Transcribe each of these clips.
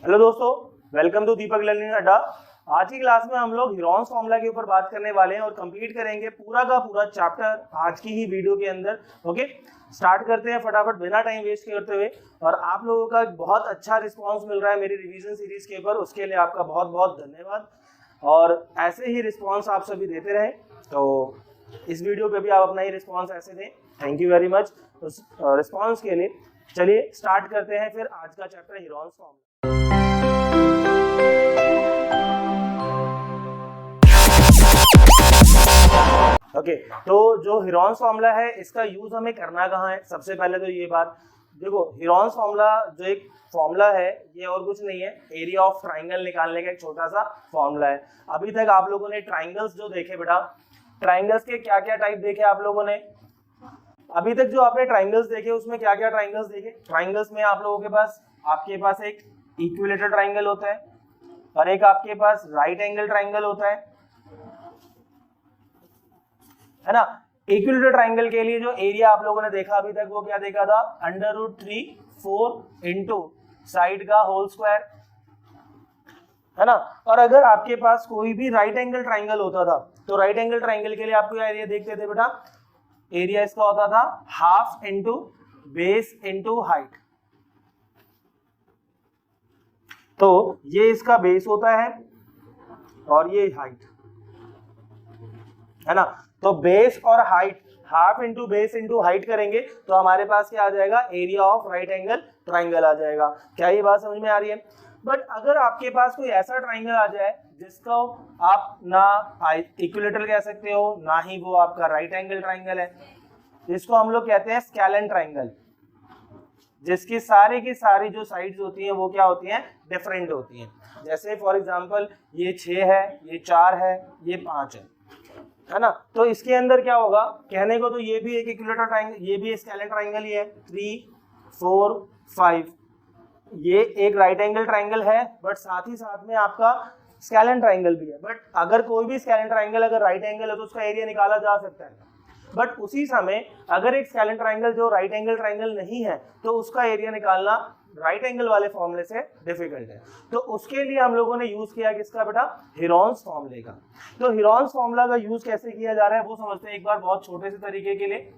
Hello दोस्तों, welcome to Deepak learning अड्डा। आज की क्लास में हम लोग हीरोन्स फॉर्मूला के ऊपर बात करने वाले हैं और कंप्लीट करेंगे पूरा का पूरा चैप्टर आज की ही वीडियो के अंदर। ओके, स्टार्ट करते हैं फटाफट बिना टाइम वेस्ट करते हुए। और आप लोगों का बहुत अच्छा रिस्पांस मिल रहा है मेरी रिवीजन सीरीज के ऊपर, उसके लिए आपका बहुत बहुत धन्यवाद। और ऐसे ही रिस्पॉन्स आप सभी देते रहे, तो इस वीडियो पे भी आप अपना ही रिस्पॉन्स ऐसे दें। Thank you very much response के लिए। चलिए स्टार्ट करते हैं फिर आज का चैप्टर हीरोन्स फॉर्मूला। ओके, तो जो हीरोन्स फॉर्मूला है इसका यूज हमें करना कहाँ है। सबसे पहले तो ये बात देखो, हीरोन्स फॉर्मूला जो एक फॉर्मूला है ये और कुछ नहीं है, एरिया ऑफ ट्राइंगल निकालने का एक छोटा सा फॉर्मूला है। अभी तक आप लोगों ने ट्राइंगल्स जो देखे बेटा, ट्राइंगल्स के क्या क्या टाइप देखे आप लोगों ने? अभी तक जो आपने ट्राइंगल्स देखे उसमें क्या क्या ट्राइंगल्स देखे? ट्राइंगल्स में आप लोगों के पास एक इक्विलेटरल ट्राइंगल होता है और एक आपके पास राइट एंगल ट्राइंगल होता है ना। इक्विलेटरल ट्राइंगल के लिए जो एरिया आप लोगों ने देखा अभी तक वो क्या देखा था? √3/4 इंटू साइड का होल स्क्वायर, है ना। और अगर आपके पास कोई भी राइट एंगल ट्राइंगल होता था तो राइट एंगल ट्राइंगल के लिए आपको एरिया देखते थे बेटा, एरिया इसका होता था half into base into height. तो ये इसका बेस होता है और ये हाइट, है ना। तो बेस और height, half into base into height करेंगे तो हमारे पास क्या आ जाएगा? Area of right angle triangle आ जाएगा। क्या ये बात समझ में आ रही है? बट अगर आपके पास कोई ऐसा ट्राइंगल आ जाए जिसको आप ना इक्विलेटरल कह सकते हो ना ही वो आपका राइट एंगल ट्राइंगल है, जिसको हम लोग कहते हैं स्केलन ट्राइंगल, जिसकी सारी की सारी जो साइड्स होती हैं वो क्या होती हैं? डिफरेंट होती हैं। जैसे फॉर एग्जांपल ये 6 है, ये 4 है, ये 5 है ना। तो इसके अंदर क्या होगा? कहने को तो ये भी एक इक्विलेटरल ट्राइंगल, ये भी स्केलन ट्राइंगल ही है। 3, 4, 5 ये एक राइट एंगल ट्राइंगल है, बट साथ ही साथ में आपका स्केलन ट्राइंगल भी है। बट अगर कोई भी स्केलन ट्राइंगल अगर राइट एंगल है तो उसका एरिया निकाला जा सकता है। बट उसी समय अगर एक स्केलन ट्राइंगल जो राइट एंगल ट्राइंगल नहीं है तो उसका एरिया निकालना राइट एंगल वाले फॉर्मूले से डिफिकल्ट है। तो उसके लिए हम लोगों ने यूज किया किसका बेटा? हीरोन्स फॉर्मूले का। तो हीरोन्स फॉर्मूला का यूज कैसे किया जा रहा है वो समझते हैं एक बार बहुत छोटे से तरीके के लिए।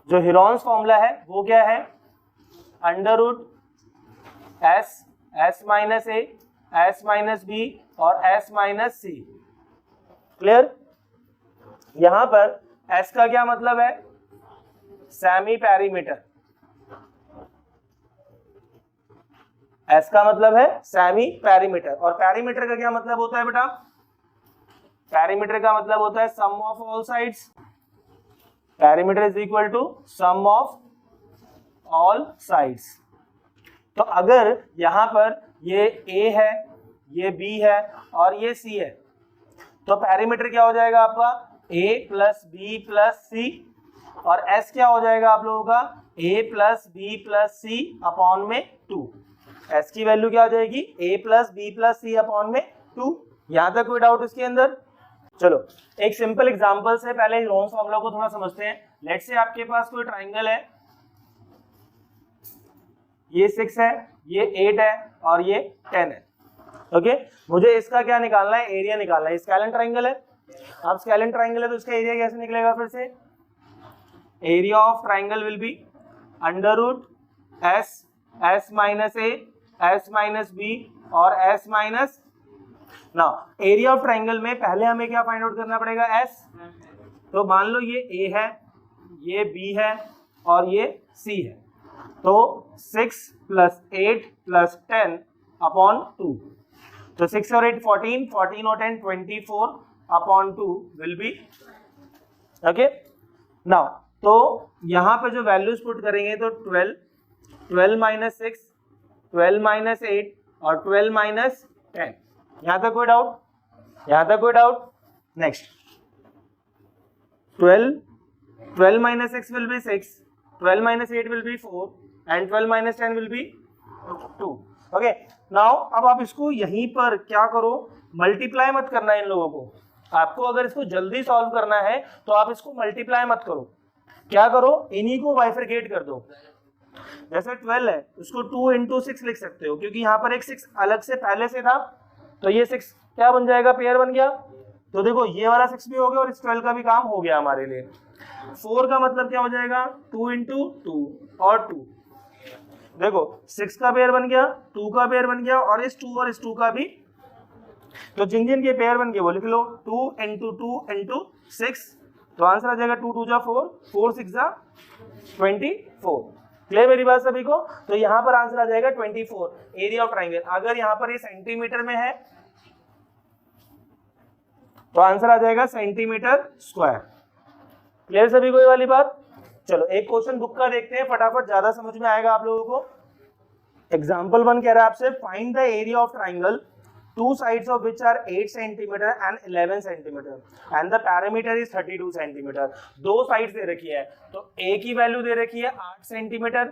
जो हीरोन्स फॉर्मूला है वो क्या है? √S-A, S-B और S-C। क्लियर? यहां पर S का क्या मतलब है? Semi perimeter. S का मतलब है सेमी पेरीमीटर। और पेरीमीटर का क्या मतलब होता है बेटा? पेरीमीटर का मतलब होता है sum of all sides. Perimeter is equal to sum of all sides. तो अगर यहां पर ये A है, ये B है और ये C है, तो पेरीमीटर क्या हो जाएगा आपका? A plus B plus C। और S क्या हो जाएगा आप लोगों का? A plus B plus C upon में 2। S की वैल्यू क्या हो जाएगी? A plus B plus C upon में 2। यहां तक कोई डाउट इसके अंदर? चलो एक सिंपल एग्जांपल से पहले हीरोन्स फॉर्मूला को थोड़ा समझते हैं। लेट्स से आपके पास कोई ट्राइंगल है, ये 6 है, ये 8 है और ये 10 है। ओके, मुझे इसका क्या निकालना है? एरिया निकालना है। स्केलन ट्राइंगल है। अब स्केलन ट्राइंगल है तो इसका एरिया कैसे निकलेगा? फिर से area of triangle will B √S, S-A, S-B और S-। Now area of triangle में पहले हमें क्या फाइंड आउट करना पड़ेगा? S। तो मान लो ये A है, ये B है और ये C है। तो 6 + 8 + 10 अपॉन 2। तो 6 और 8 14, 14 और 10 24 upon 2 will be. Okay, now तो यहां पे जो वैल्यूज पुट करेंगे तो 12, 12 - 6, 12 - 8 और 12 - 10। यहां तक कोई डाउट? यहां तक कोई doubt? Next 12 - 6 will be 6, 12 - 8 will be 4 and 12 - 10 will be 2। Okay, now अब आप इसको यहीं पर क्या करो? मल्टीप्लाई मत करना इन लोगों को। आपको अगर इसको जल्दी सॉल्व करना है तो आप इसको मल्टीप्लाई मत करो, क्या करो? इन्हीं को बाइफरकेट कर दो। जैसे 12 है उसको 2 into 6 लिख सकते हो, क्योंकि यहाँ पर एक 6 अलग से पहले से था, तो ये 6 क्या बन जाएगा, पेयर बन गया। तो देखो ये वाला 6 भी हो गया और इस 12 का भी काम हो गया हमारे लिए। 4 का मतलब क्या हो जाएगा, 2 into 2 और 2, देखो 6 का पेयर बन गया, 2 का पेयर बन गया और इस 2 और इस 2 का भी। तो जिन जिन के पेयर बन गए वो लिख लो, 2 into 2 into 6, तो आंसर आ जाएगा 2 2 जा 4, 4 6 जा 24। क्लियर मेरी बात सभी को। तो यहाँ पर आंसर आ जाएगा 24 एरिया ऑफ ट्राइंगल। अगर यहाँ पर ये सेंटीमीटर में है तो आंसर आ जाएगा सेंटीमीटर स्क्वायर। क्लियर सभी को ये वाली बात। चलो एक क्वेश्चन बुक का देखते हैं फटाफट, ज्यादा समझ में आएगा आप लोगों को। एग्जाम्पल 1 कह रहा है आपसे, find the area of triangle two sides of which are 8 centimeter and 11 centimeter and the perimeter is 32 centimeter। दो साइड्स दे रखी है, तो A की वैल्यू दे रखी है 8 सेंटीमीटर,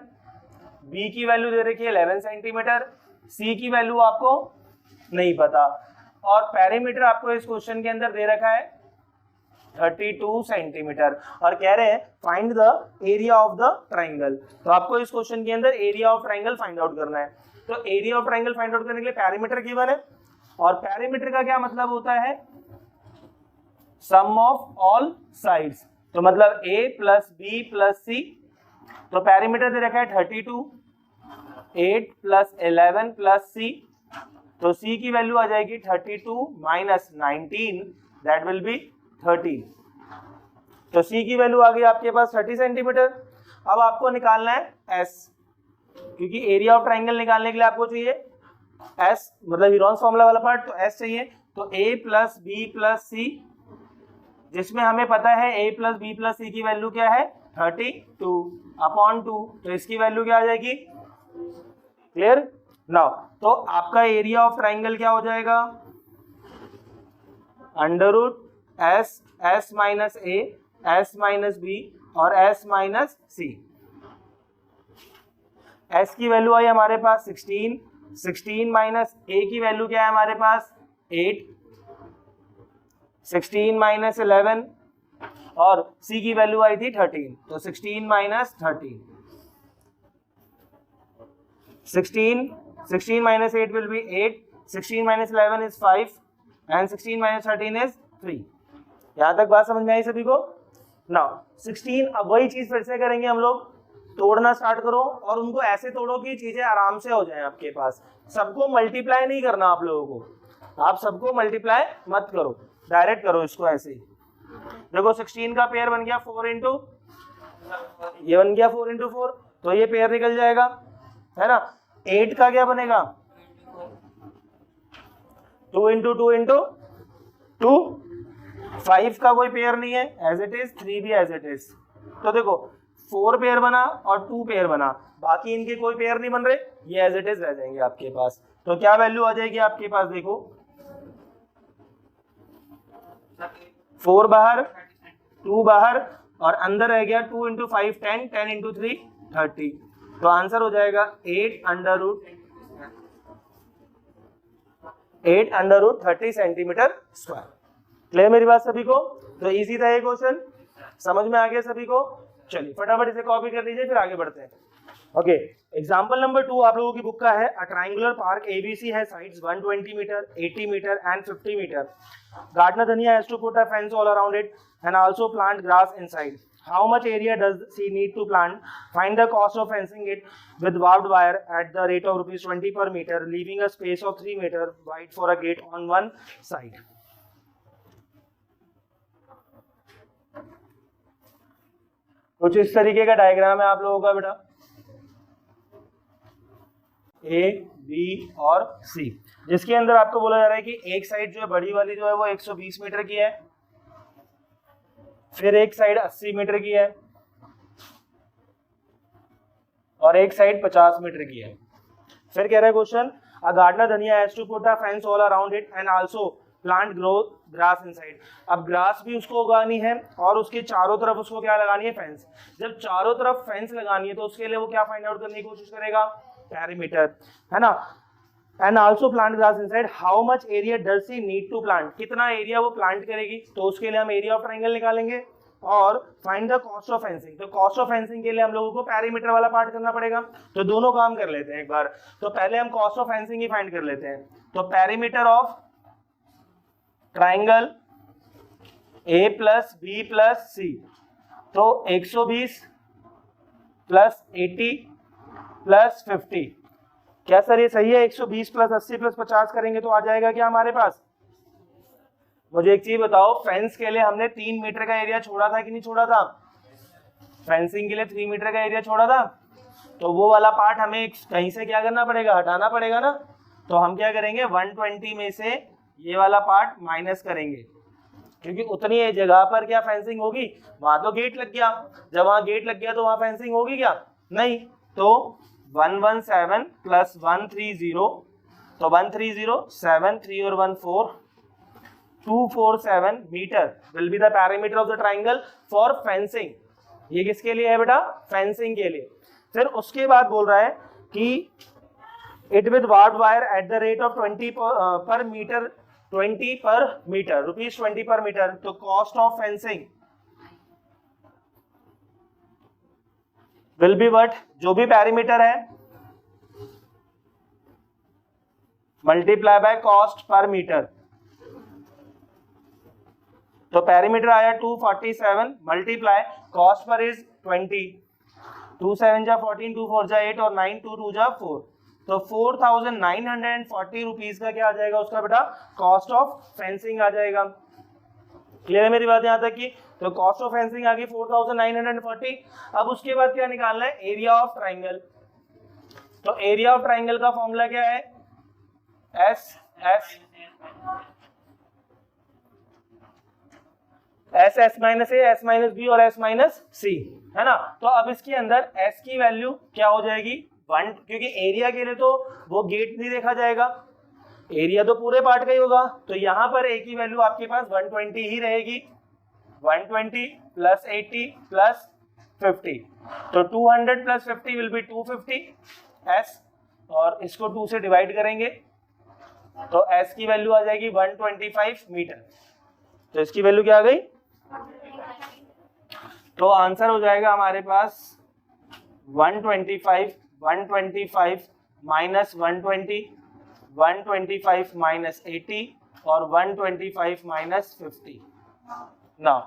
B की वैल्यू दे रखी है 11 सेंटीमीटर, C की वैल्यू आपको नहीं पता, और पेरीमीटर आपको इस क्वेश्चन के अंदर दे रखा है 32 सेंटीमीटर, और कह रहे हैं find the area of the triangle. तो आपको इस क्वेश्चन के अंदर area of triangle find out करना है। तो area of triangle find out करने के लिए पेरीमीटर गिवन है, और पेरीमीटर का क्या मतलब होता है, सम ऑफ ऑल साइड्स, तो मतलब A plus B plus C। तो पेरीमीटर दे रखा है 32, 8 प्लस 11 प्लस C, तो C की वैल्यू आ जाएगी 32 माइनस 19, दैट विल बी 13। तो C की वैल्यू आ गई आपके पास 30 सेंटीमीटर। अब आपको निकालना है S, क्योंकि एरिया ऑफ ट्राइंगल निकालने के लिए आपको चाहिए S, मतलब हीरोन्स फॉर्मूला वाला पार्ट, तो S चाहिए। तो A plus B plus C, जिसमें हमें पता है A plus B plus C की वैल्यू क्या है 32 अपॉन 2, तो इसकी वैल्यू क्या आ जाएगी, क्लियर नाउ। तो आपका एरिया ऑफ ट्राइंगल क्या हो जाएगा, under root S minus A, S minus B और S माइनस C। S की वैल्यू आई हमारे पास 16 माइनस A की वैल्यू क्या है हमारे पास 8, 16 माइनस 11 और C की वैल्यू आई थी 13, तो 16 minus 13, 16 minus 8 will be 8, 16 minus 11 is 5 and 16 minus 13 is 3। यहां तक बात समझ में आई सभी को। नाउ 16, अब वही चीज फिर से करेंगे हम लोग, तोड़ना स्टार्ट करो और उनको ऐसे तोड़ो कि चीजें आराम से हो जाएं आपके पास। सबको मल्टीप्लाई नहीं करना आप लोगों को, आप सबको मल्टीप्लाई मत करो, डायरेक्ट करो इसको ऐसे ही। देखो 16 का पेयर बन गया 4 इंटू, ये बन गया 4 इंटू 4, तो ये पेयर निकल जाएगा, है ना। 8 का क्या बनेगा 2 इंटू 2 इंटू 2, 5 का कोई पेयर नहीं है एज इट इज, 3 भी एज इट इज। तो देखो 4 पेयर बना और 2 पेयर बना, बाकी इनके कोई पेयर नहीं बन रहे, ये एज इट इज रह जाएंगे आपके पास। तो क्या वैल्यू आ जाएगी आपके पास, देखो 4 बाहर, 2 बाहर और अंदर रह गया 2 इंटू 5 10, 10 इंटू 3 30। तो आंसर हो जाएगा 8 under root 30 centimetre square. Clear मेरी बात सभी को। तो इजी था ये क्वेश्चन, समझ में आ गया सभी को। चलिए फटाफट इसे कॉपी कर लीजिए, फिर आगे बढ़ते हैं। ओके, एग्जांपल नंबर 2 आप लोगों की बुक का है। A triangular park ABC has sides 120 metre, 80 metre and 50 metre. Gardener Dhania has to put a fence all around it and also plant grass inside. How much area does she need to plant? Find the cost of fencing it with barbed wire at the rate of ₹20 per meter, leaving a space of 3 meter wide for a gate on one side. कुछ इस तरीके का diagram है आप लोगों का बेटा, A, B और C, जिसके अंदर आपको बोला जा रहा है कि एक साइड जो है बड़ी वाली जो है वो 120 मीटर की है, फिर एक साइड 80 मीटर की है और एक साइड 50 मीटर की है। फिर कह रहा है question, a gardener Dhania has to put a fence all around it and also plant grow grass inside. अब ग्रास भी उसको उगानी है और उसके चारों तरफ उसको क्या लगानी है, फेंस। जब चारों तरफ फेंस लगानी है तो उसके लिए वो क्या फाइंड आउट करने की कोशिश करेगा, पेरीमीटर, है ना। And also plant grass inside, how much area does she need to plant, कितना एरिया वो प्लांट करेगी। तो उसके लिए हम एरिया ऑफ ट्राइंगल निकालेंगे और find the cost of fencing. तो कॉस्ट ऑफ फेंसिंग के लिए हम लोगों को पेरीमीटर वाला पार्ट करना पड़ेगा, तो दोनों काम कर लेते हैं एक बार। तो पहले हम कॉस्ट ऑफ फेंसिंग ही फाइंड कर लेते हैं। तो perimeter of triangle A plus B plus C, तो 120 प्लस 80 प्लस 50, क्या सर ये सही है? 120 प्लस 80 प्लस 50 करेंगे तो आ जाएगा क्या हमारे पास? मुझे एक चीज बताओ, फेंस के लिए हमने 3 मीटर का एरिया छोड़ा था कि नहीं छोड़ा था? फेंसिंग के लिए 3 मीटर का एरिया छोड़ा था, तो वो वाला पार्ट हमें कहीं से क्या करना पड़ेगा? हटाना पड़ेगा ना। तो हम क्या करेंगे, 120 में से ये वाला पार्ट माइनस करेंगे, क्योंकि उतनी जगह पर क्या फेंसिंग होगी? वहां तो गेट लग गया, जब वहां गेट लग गया तो वहां फेंसिंग होगी क्या? नहीं। तो 117 प्लस 130, तो 130 7 3 और 1 4 247 metre will be the parameter of the triangle for fencing. ये किसके लिए है बेटा? फेंसिंग के लिए। फिर उसके बाद बोल रहा है कि it with barb wire at the rate of 20 per metre, 20 per metre, rupees 20 per metre. तो cost of fencing will be what? जो भी पैरीमीटर है multiply by cost per metre. तो पैरीमीटर आया 247 मल्टीप्लाई कॉस्ट पर इज 20, 2 7 जा 14, 2 4 जा 8 और 9 2 2 जा 4, तो 4940 रुपीज का क्या आ जाएगा उसका बेटा? कॉस्ट ऑफ फेंसिंग आ जाएगा। क्लियर है मेरी बात यहाँ तक की? तो कॉस्ट ऑफ फेंसिंग आ गई 4940। अब उसके बाद क्या निकालना है? Area of triangle. तो एरिया ऑफ ट्राइंगल का फॉर्मूला क्या है? S minus A, S minus B और एस माइनस सी, है ना। तो अब इसके अंदर एस की वैल्यू क्या हो जाएगी? 1, क्योंकि एरिया के लिए तो वो गेट नहीं देखा जाएगा, एरिया तो पूरे पार्ट का ही होगा। तो यहाँ पर ए की वैल्यू आपके पास 120 ही रहेगी, 120 प्लस 80 प्लस 50, तो 200 प्लस 50 विल बी 250 एस, और इसको 2 से डिवाइड करेंगे तो एस की वैल्यू आ जाएगी 125 मीटर। तो इसकी वैल्यू क्या आ गई? तो आंसर हो जाएगा हमारे पास 125 माइनस 120, 125 माइनस 80 और 125 minus 50। Now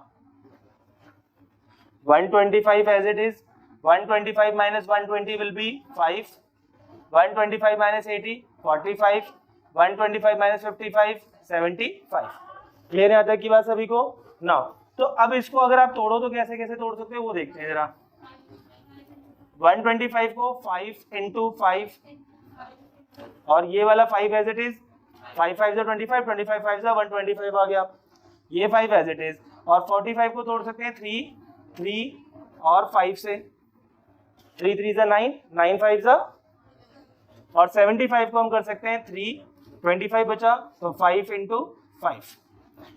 125 as it is, 125 minus 120 will be 5, 125 minus 80 45, 125 minus 55 75। Clear है यहाँ तक की बात सभी को? नाउ तो अब इसको अगर आप तोड़ो तो कैसे कैसे तोड़ सकते हो वो देखते हैं जरा। 125 को 5 into 5 और ये वाला 5 as it is, 5 5 जा 25, 25 5 जा 125 आ गया, ये 5 as it is। और 45 को तोड़ सकते हैं 3 और 5 से, 3 3 जा 9, 9 5 जा, और 75 को हम कर सकते हैं 3, 25 बचा तो 5 into 5।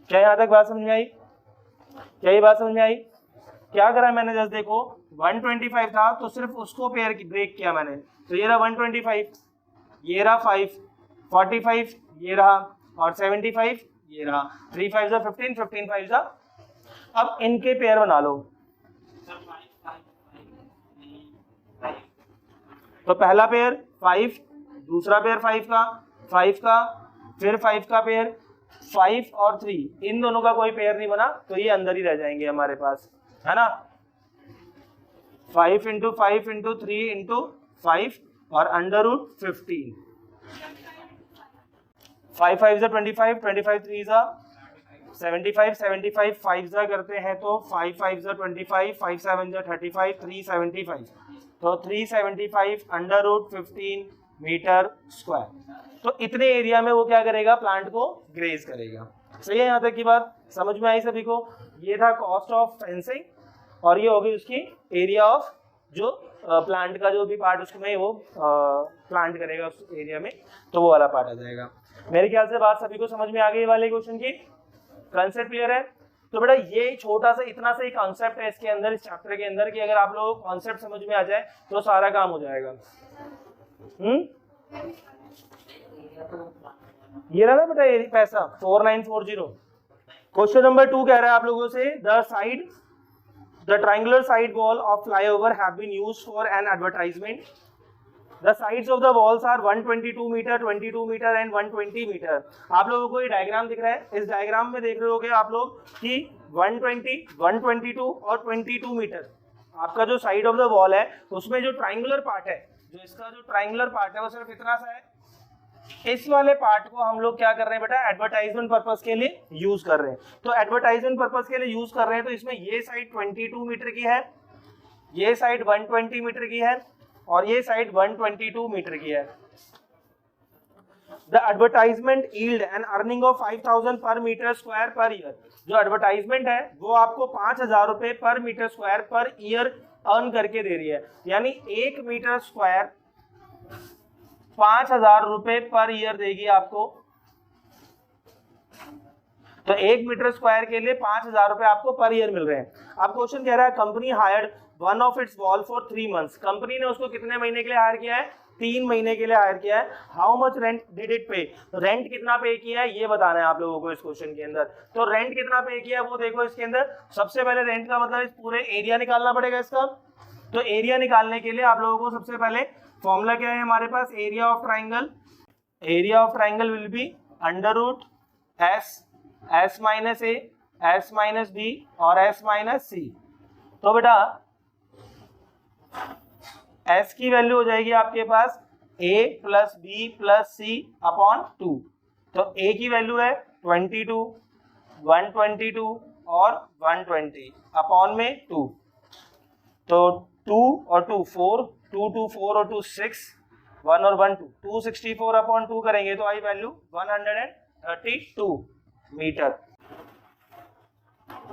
क्या यहाँ तक बात समझ में आई? क्या ये बात समझ में आई? क्या करा मैंने? जस्ट देखो 125 था तो सिर्फ उसको पेयर की ब्रेक किया मैंने, तो ये रहा 125, ये रहा 5, 45 ये रहा और 75 ये रहा, 3 5 जा 15, 15 5 जा। अब इनके पेयर बना लो। तो पहला पेयर 5, दूसरा पेयर 5 का, 5 का, फिर 5 का पेयर, 5 और 3, इन दोनों का कोई पेयर नहीं बना तो ये अंदर ही रह जाएंगे हमारे पास, है ना। 5 into 5 into 3 into 5 और अंडर रूट 15, 5 5 जा 25, 25 3 जा 75, 75 5 जा करते हैं तो 5 5 जा 25, 5 7 जा 35, 375, तो 375 अंडर रूट 15 मीटर स्क्वायर। तो इतने एरिया में वो क्या करेगा? प्लांट को ग्रेज करेगा। सही है यहाँ तक की बात? समझ में आई सभी को? ये था कॉस्ट ऑफ फेंसिंग और ये होगी उसकी एरिया ऑफ जो प्लांट का जो भी पार्ट उसमें वो प्लांट करेगा उस एरिया में, तो वो वाला पार्ट आ जाएगा। मेरे ख्याल से बात सभी को समझ में आ गई वाले क्वेश्चन की? कंसेप्ट क्लियर है? तो बेटा ये छोटा सा इतना सा ही कॉन्सेप्ट है इसके अंदर, इस चैप्टर के अंदर, कि अगर आप लोगों को कॉन्सेप्ट समझ में आ जाए तो सारा काम हो जाएगा। ये रहा ना बेटा ये पैसा 4940। क्वेश्चन नंबर 2 कह रहा है आप लोगों से the side The triangular side wall of flyover have been used for an advertisement. The sides of the walls are 122 metre, 22 metre and 120 metre. आप लोगों को ये डायग्राम दिख रहा है, इस डायग्राम में देख रहे होगे आप लोग कि 120, 122 और 22 मीटर आपका जो साइड ऑफ द वॉल है उसमें जो ट्राइंगुलर पार्ट है, जो इसका जो ट्राइंगुलर पार्ट है वो सिर्फ इतना सा है। इस वाले पार्ट को हम लोग क्या कर रहे हैं बेटा, एडवर्टाइजमेंट पर्पस के लिए यूज कर रहे हैं। तो एडवर्टाइजमेंट पर्पस के लिए यूज कर रहे हैं तो इसमें ये साइड 22 मीटर की है, ये साइड 120 मीटर की है और ये साइड 122 मीटर की है। The advertisement yield an earning of 5000 per metre square per year. जो एडवर्टाइजमेंट है वो आपको 5000 रुपए per metre square per year earn करके दे रही है, यानी 1 मीटर स्क्वायर 5000 रुपए पर ईयर देगी आपको। तो 1 मीटर स्क्वायर के लिए 5000 रुपए आपको पर ईयर मिल रहे हैं। अब क्वेश्चन कह रहा है company hired one of its wall for 3 months. Company ने उसको कितने महीने के लिए हायर किया है, 3 महीने के लिए हायर किया है। How much rent did it पे, रेंट कितना पे किया है ये बताना है आप लोगों को इस क्वेश्चन के अंदर। तो रेंट कितना पे किया है वो देखो इसके अंदर। सबसे पहले रेंट का मतलब इस पूरे एरिया निकालना पड़ेगा इसका। तो एरिया निकालने के लिए आप लोगों को सबसे पहले फॉर्मूला क्या है हमारे पास, area of triangle. Area of triangle will be under root S minus A, S minus B और एस माइनस सी। तो बेटा एस की वैल्यू हो जाएगी आपके पास a plus B plus C upon 2। तो a की वैल्यू है 22, 122 और 120 अपॉन में 2। तो 2 और 2 4, 2 2 4 और 2 6, 1 और 1 2, 264 अपॉन 2 करेंगे तो आई वैल्यू 132 मीटर।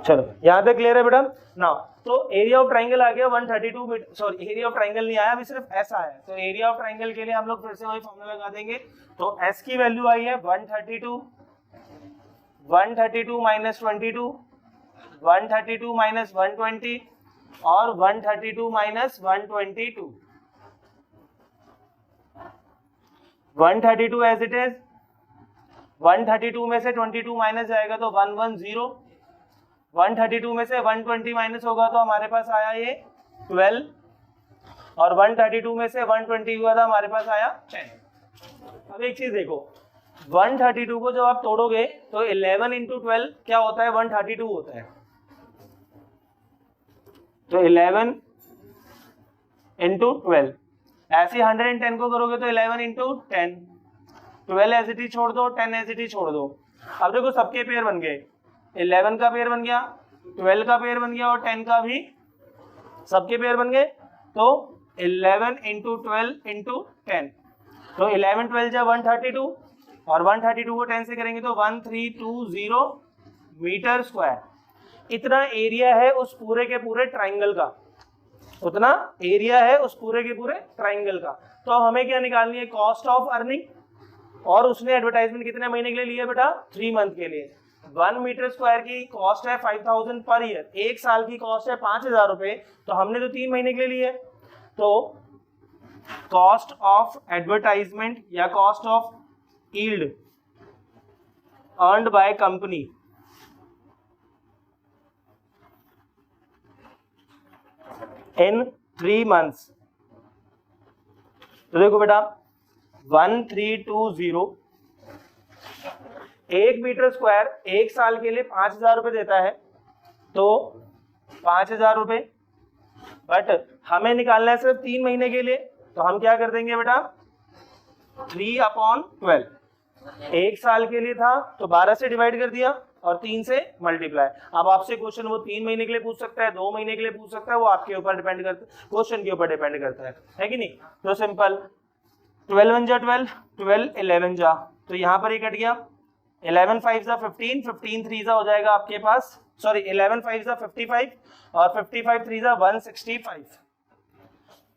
चलो यहाँ तक क्लियर है बेटा ना। तो एरिया ऑफ ट्राइंगल आ गया 132 metre, sorry area of triangle नहीं आया, अभी सिर्फ ऐसा है। तो एरिया ऑफ ट्राइंगल के लिए हम लोग फिर से वही फॉर्मूला लगा देंगे। तो एस की वैल्यू आई है 132, 132 माइनस 22, 132 माइनस 120 और 132 माइनस 122। 132 एज इट इज, 132 में से 22 माइनस जाएगा तो 110, 132 में से 120 माइनस होगा तो हमारे पास आया ये 12 और 132 में से 120 हुआ था हमारे पास आया 10। अब एक चीज देखो, 132 को जब आप तोड़ोगे तो 11 इंटू 12 क्या होता है, 132 होता है। तो 11 इंटू 12, ऐसे 110 को करोगे तो 11 इंटू 10, 12 एज इट इज छोड़ दो, 10 एज इट इज छोड़ दो। अब देखो सबके पेयर बन गए, 11 का पेयर बन गया, 12 का पेयर बन गया और 10 का भी सबके पेयर बन गए। तो 11 इंटू 12 इंटू 10, तो 11 12 जा 132 और 132 को 10 से करेंगे तो 1320 मीटर स्क्वायर। इतना एरिया है उस पूरे के पूरे ट्राइंगल का, उतना एरिया है उस पूरे के पूरे ट्राइंगल का। तो हमें क्या निकालनी है, कॉस्ट ऑफ अर्निंग। और उसने एडवर्टाइजमेंट कितने महीने के लिए लिया बेटा, 3 मंथ के लिए। 1 मीटर स्क्वायर की कॉस्ट है 5000 पर ईयर, 1 साल की कॉस्ट है 5000 रुपए, तो हमने तो 3 महीने के लिए लिए। तो कॉस्ट ऑफ एडवर्टाइजमेंट या cost of yield earned by company in 3 months. तो देखो बेटा 1320, 1 मीटर स्क्वायर 1 साल के लिए 5000 रुपए देता है, तो 5000 रुपए। बट हमें निकालना है सिर्फ 3 महीने के लिए, तो हम क्या कर देंगे बेटा 3/12। 1 साल के लिए था तो 12 से डिवाइड कर दिया और 3 से मल्टीप्लाई। अब आपसे क्वेश्चन वो 3 महीने के लिए पूछ सकता है, 2 महीने के लिए पूछ सकता है, वो आपके ऊपर डिपेंड करता है, क्वेश्चन के ऊपर डिपेंड करता है कि नहीं। तो सिंपल 12 1 जा 12, 12 11 जा, तो यहाँ पर ये कट गया। 11 5 जा 15, 15 3 जा हो जाएगा आपके पास, सॉरी 11 5 जा 55 और 55 3 जा 165,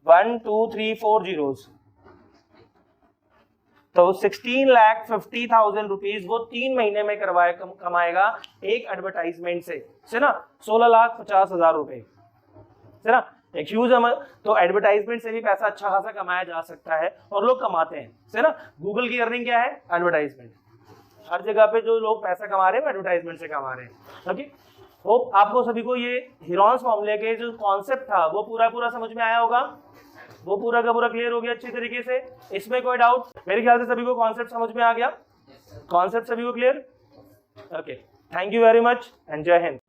1 2 3 4 zeros। तो 16,50,000 रुपीज वो 3 महीने में कमाएगा एक एडवर्टाइजमेंट से ना 16,50,000 रुपए से ना। एक ह्यूज अमाउंट। तो एडवर्टाइजमेंट से भी पैसा अच्छा खासा कमाया जा सकता है और लोग कमाते हैं से ना। गूगल की अर्निंग क्या है, एडवर्टाइजमेंट। हर जगह पे जो लोग पैसा कमा रहे हैं वो एडवर्टाइजमेंट से कमा रहे हैं। ओके, होप आपको सभी को ये हीरोन्स फॉर्मूले के जो कॉन्सेप्ट था वो पूरा समझ में आया होगा, वो पूरा का पूरा क्लियर हो गया अच्छी तरीके से। इसमें कोई डाउट? मेरे ख्याल से सभी को कॉन्सेप्ट समझ में आ गया। कॉन्सेप्ट सभी को clear? Okay, thank you very much and जय हिंद।